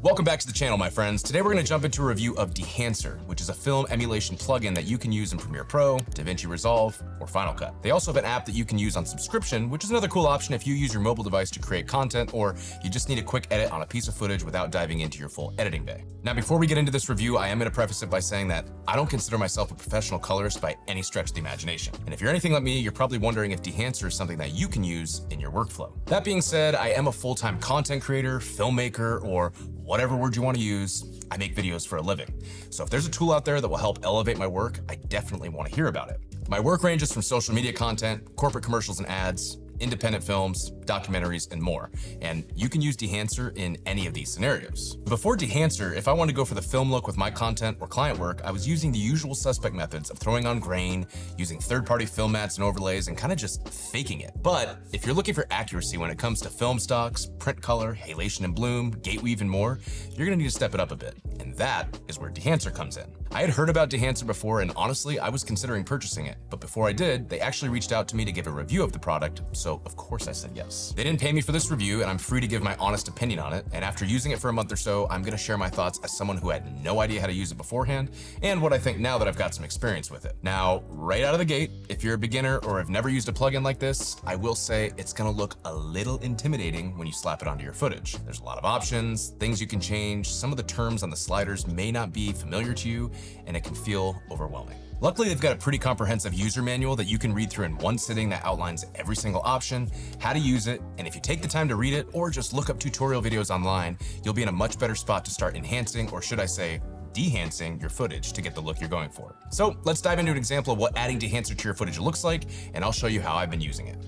Welcome back to the channel, my friends. Today we're going to jump into a review of Dehancer, which is a film emulation plugin that you can use in Premiere Pro, DaVinci Resolve, or Final Cut. They also have an app that you can use on subscription, which is another cool option if you use your mobile device to create content or you just need a quick edit on a piece of footage without diving into your full editing bay. Now, before we get into this review, I am going to preface it by saying that I don't consider myself a professional colorist by any stretch of the imagination. And if you're anything like me, you're probably wondering if Dehancer is something that you can use in your workflow. That being said, I am a full-time content creator, filmmaker, or whatever word you want to use. I make videos for a living. So if there's a tool out there that will help elevate my work, I definitely want to hear about it. My work ranges from social media content, corporate commercials and ads, independent films, documentaries, and more. And you can use Dehancer in any of these scenarios. Before Dehancer, if I wanted to go for the film look with my content or client work, I was using the usual suspect methods of throwing on grain, using third-party film mats and overlays, and kind of just faking it. But if you're looking for accuracy when it comes to film stocks, print color, halation and bloom, gate weave, and more, you're gonna need to step it up a bit. And that is where Dehancer comes in. I had heard about Dehancer before, and honestly, I was considering purchasing it. But before I did, they actually reached out to me to give a review of the product, so of course I said yes. They didn't pay me for this review, and I'm free to give my honest opinion on it. And after using it for a month or so, I'm gonna share my thoughts as someone who had no idea how to use it beforehand, and what I think now that I've got some experience with it. Now, right out of the gate, if you're a beginner or have never used a plugin like this, I will say it's gonna look a little intimidating when you slap it onto your footage. There's a lot of options, things you can change, some of the terms on the sliders may not be familiar to you, and it can feel overwhelming. Luckily, they've got a pretty comprehensive user manual that you can read through in one sitting that outlines every single option, how to use it, and if you take the time to read it or just look up tutorial videos online, you'll be in a much better spot to start enhancing, or should I say, dehancing your footage to get the look you're going for. So let's dive into an example of what adding Dehancer to your footage looks like, and I'll show you how I've been using it.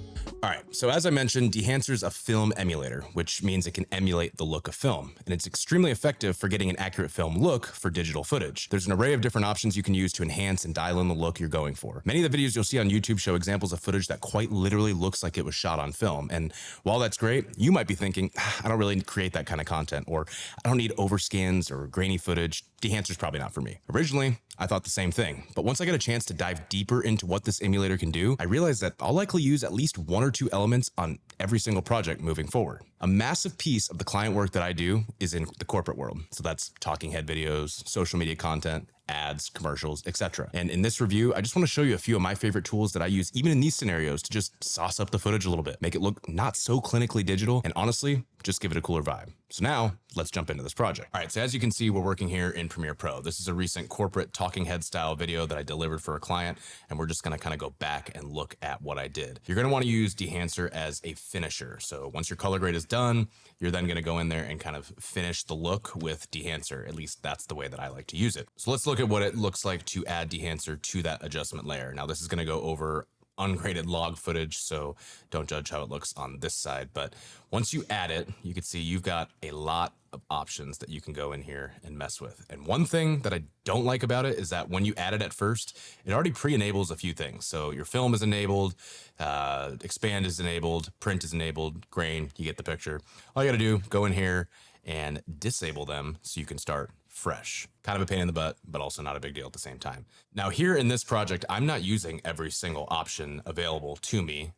All right, so as I mentioned, Dehancer is a film emulator, which means it can emulate the look of film, and it's extremely effective for getting an accurate film look for digital footage. There's an array of different options you can use to enhance and dial in the look you're going for. Many of the videos you'll see on YouTube show examples of footage that quite literally looks like it was shot on film, and while that's great, you might be thinking, I don't really create that kind of content, or I don't need overscans or grainy footage. Dehancer's probably not for me. Originally, I thought the same thing, but once I got a chance to dive deeper into what this emulator can do, I realized that I'll likely use at least one or two elements on every single project moving forward. A massive piece of the client work that I do is in the corporate world. So that's talking head videos, social media content, ads, commercials, etc. And in this review, I just want to show you a few of my favorite tools that I use even in these scenarios to just sauce up the footage a little bit, make it look not so clinically digital, and honestly, just give it a cooler vibe. So now let's jump into this project. All right, so as you can see, we're working here in Premiere Pro. This is a recent corporate talking head style video that I delivered for a client, and we're just gonna kind of go back and look at what I did. You're gonna want to use Dehancer as a finisher. So once your color grade is done, you're then gonna go in there and kind of finish the look with Dehancer. At least that's the way that I like to use it. So let's look at what it looks like to add Dehancer to that adjustment layer. Now this is gonna go over ungraded log footage, so don't judge how it looks on this side. But once you add it, you can see you've got a lot of options that you can go in here and mess with. And one thing that I don't like about it is that when you add it at first, it already pre-enables a few things. So your film is enabled, expand is enabled, print is enabled, grain, you get the picture. All you gotta do, go in here and disable them so you can start fresh. Kind of a pain in the butt, but also not a big deal at the same time. Now here in this project, I'm not using every single option available to me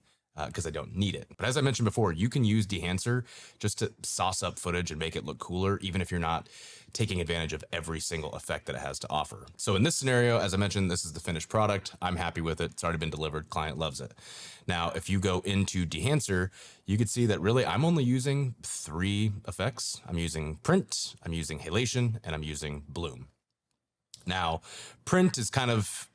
because I don't need it. But as I mentioned before, you can use Dehancer just to sauce up footage and make it look cooler, even if you're not taking advantage of every single effect that it has to offer. So in this scenario, as I mentioned, this is the finished product. I'm happy with it. It's already been delivered. Client loves it. Now, if you go into Dehancer, you can see that really I'm only using 3 effects. I'm using print, I'm using halation, and I'm using bloom. Now, print is kind of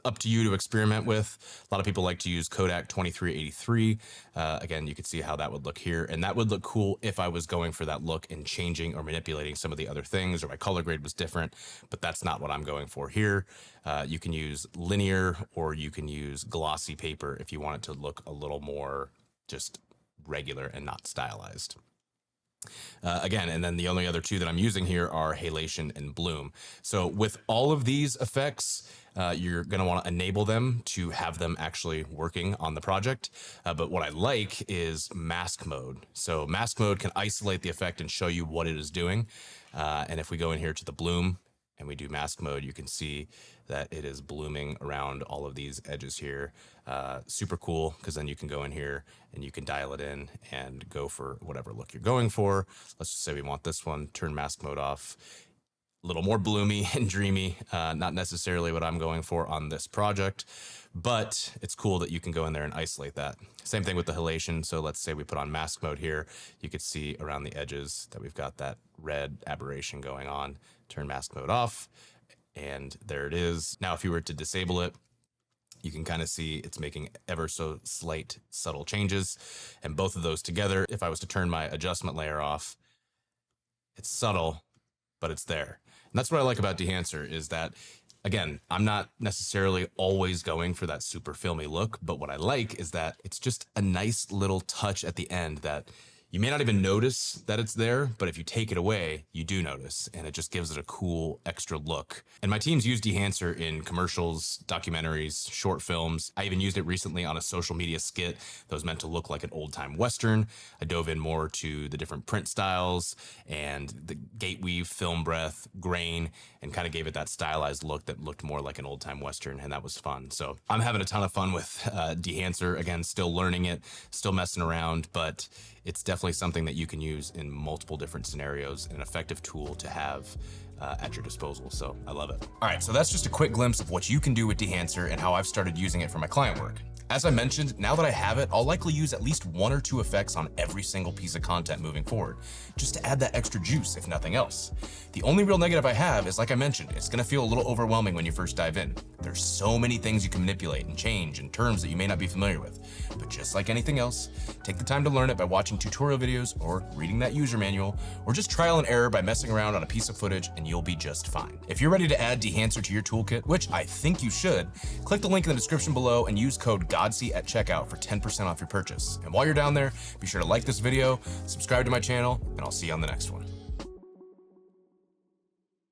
up to you to experiment with. A lot of people like to use Kodak 2383. Again, you can see how that would look here, and that would look cool if I was going for that look and changing or manipulating some of the other things, or my color grade was different, but that's not what I'm going for here. You can use linear, or you can use glossy paper if you want it to look a little more just regular and not stylized. Again, and then the only other two that I'm using here are halation and bloom. So with all of these effects, you're going to want to enable them to have them actually working on the project. But what I like is mask mode. So mask mode can isolate the effect and show you what it is doing. And if we go in here to the bloom, and we do mask mode, you can see that it is blooming around all of these edges here. Super cool, because then you can go in here and you can dial it in and go for whatever look you're going for. Let's just say we want this one, turn mask mode off. A little more bloomy and dreamy, not necessarily what I'm going for on this project, but it's cool that you can go in there and isolate that. Same thing with the halation. So let's say we put on mask mode here. You could see around the edges that we've got that red aberration going on. Turn mask mode off, and there it is. Now, if you were to disable it, you can kind of see it's making ever so slight, subtle changes. And both of those together, if I was to turn my adjustment layer off, it's subtle, but it's there. And that's what I like about Dehancer is that, again, I'm not necessarily always going for that super filmy look, but what I like is that it's just a nice little touch at the end that you may not even notice that it's there, but if you take it away, you do notice, and it just gives it a cool extra look. And my teams use Dehancer in commercials, documentaries, short films. I even used it recently on a social media skit that was meant to look like an old-time Western. I dove in more to the different print styles and the gate weave, film breath, grain, and kind of gave it that stylized look that looked more like an old-time Western, and that was fun. So I'm having a ton of fun with Dehancer. Again, still learning it, still messing around, but it's definitely something that you can use in multiple different scenarios, an effective tool to have at your disposal. So I love it. All right, so that's just a quick glimpse of what you can do with Dehancer and how I've started using it for my client work. As I mentioned, now that I have it, I'll likely use at least 1 or 2 effects on every single piece of content moving forward, just to add that extra juice, if nothing else. The only real negative I have is, like I mentioned, it's gonna feel a little overwhelming when you first dive in. There's so many things you can manipulate and change and terms that you may not be familiar with. But just like anything else, take the time to learn it by watching tutorial videos or reading that user manual, or just trial and error by messing around on a piece of footage, and you'll be just fine. If you're ready to add Dehancer to your toolkit, which I think you should, click the link in the description below and use code GODSEA at checkout for 10% off your purchase. And while you're down there, be sure to like this video, subscribe to my channel, and I'll see you on the next one.